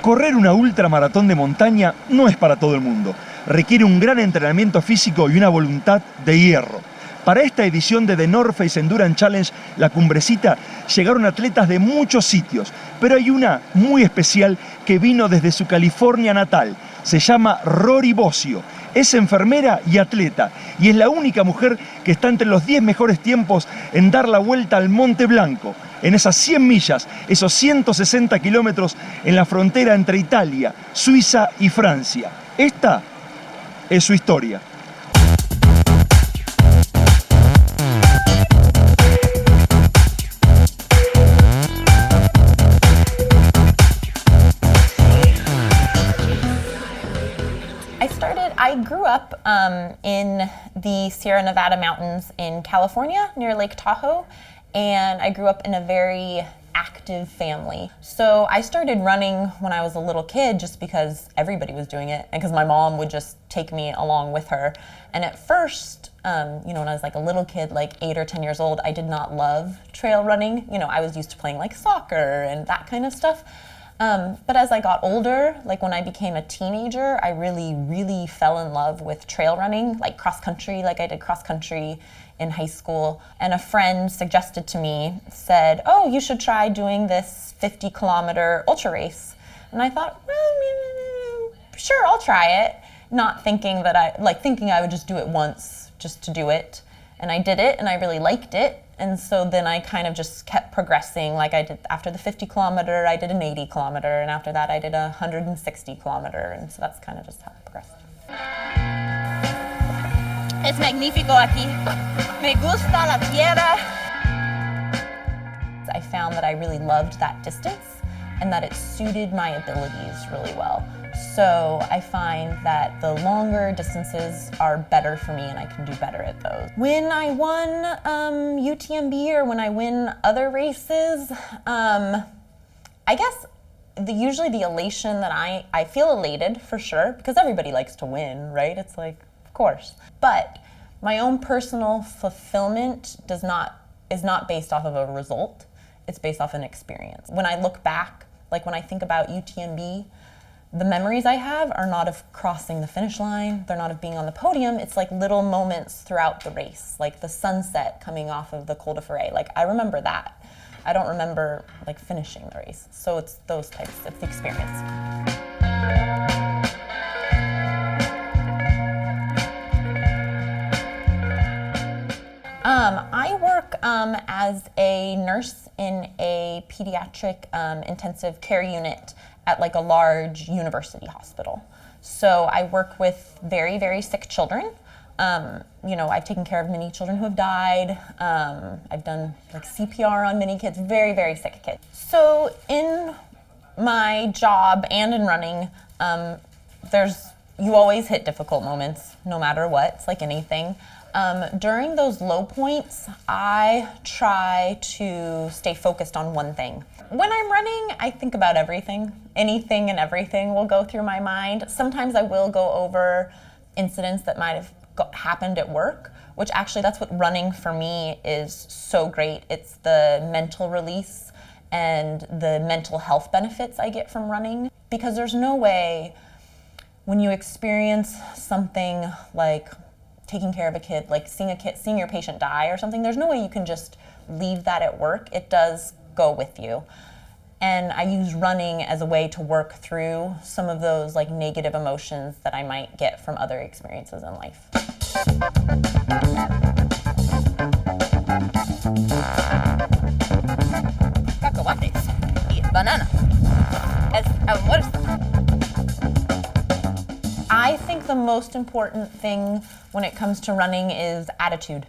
Correr una ultramaratón de montaña no es para todo el mundo. Requiere un gran entrenamiento físico y una voluntad de hierro. Para esta edición de The North Face Endurance Challenge, la Cumbrecita, llegaron atletas de muchos sitios, pero hay una muy especial que vino desde su California natal. Se llama Rori Bosio. Es enfermera y atleta, y es la única mujer que está entre los 10 mejores tiempos en dar la vuelta al Monte Blanco, en esas 100 millas, esos 160 kilómetros en la frontera entre Italia, Suiza y Francia. Esta es su historia. I grew up in the Sierra Nevada mountains in California near Lake Tahoe, and I grew up in a very active family. So I started running when I was a little kid just because everybody was doing it and because my mom would just take me along with her. And at first, when I was like a little kid, like 8 or 10 years old, I did not love trail running. I was used to playing like soccer and that kind of stuff. But as I got older, like when I became a teenager, I really fell in love with trail running, like cross country, like I did cross country in high school. And a friend suggested to me, said, oh, you should try doing this 50-kilometer ultra race. And I thought, well, sure, I'll try it. Not thinking thinking I would just do it once just to do it. And I did it and I really liked it. And so then I kind of just kept progressing. Like I did after the 50-kilometer, I did an 80-kilometer, and after that I did a 160-kilometer, and so that's kind of just how it progressed. Es magnífico aquí. Me gusta la tierra. I found that I really loved that distance and that it suited my abilities really well. So I find that the longer distances are better for me and I can do better at those. When I won UTMB or when I win other races, I guess usually the elation that I feel elated for sure, because everybody likes to win, right? It's like, of course. But my own personal fulfillment is not based off of a result. It's based off an experience. When I look back, like when I think about UTMB, the memories I have are not of crossing the finish line, they're not of being on the podium, it's like little moments throughout the race, like the sunset coming off of the Col de Ferret. Like I remember that. I don't remember like finishing the race. So it's those types, it's the experience. I work as a nurse in a pediatric intensive care unit at like a large university hospital. So I work with very sick children. I've taken care of many children who have died. I've done like CPR on many kids, very sick kids. So in my job and in running, you always hit difficult moments, no matter what. It's like anything. During those low points, I try to stay focused on one thing. When I'm running, I think about everything. Anything and everything will go through my mind. Sometimes I will go over incidents that might have happened at work, which actually that's what running for me is so great. It's the mental release and the mental health benefits I get from running. Because there's no way when you experience something like taking care of a kid, like seeing your patient die or something, there's no way you can just leave that at work. It does go with you. And I use running as a way to work through some of those like negative emotions that I might get from other experiences in life. Cacahuates y banana. Es almuerzo. I think the most important thing when it comes to running is attitude.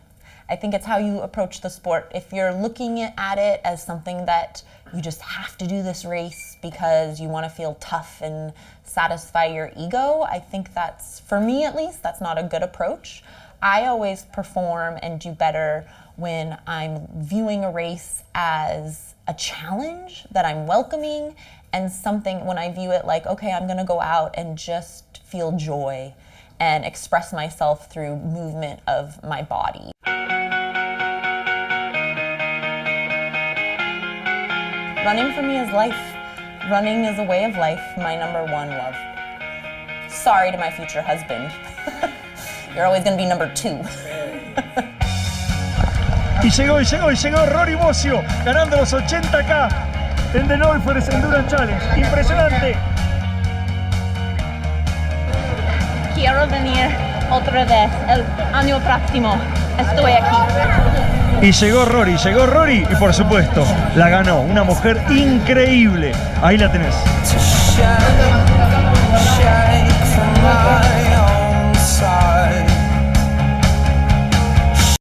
I think it's how you approach the sport. If you're looking at it as something that you just have to do this race because you want to feel tough and satisfy your ego, I think that's, for me at least, that's not a good approach. I always perform and do better when I'm viewing a race as a challenge that I'm welcoming, and something when I view it like, okay, I'm gonna go out and just feel joy and express myself through movement of my body. Running for me is life. Running is a way of life, my number one love. Sorry to my future husband. You're always gonna be number 2. Y llegó Rori Bosio, ganando los 80K en The North Face Endurance Challenge. Impresionante. Quiero venir otra vez el año próximo. Estoy aquí. Y llegó Rori y por supuesto la ganó. Una mujer increíble. Ahí la tenés. To shine from my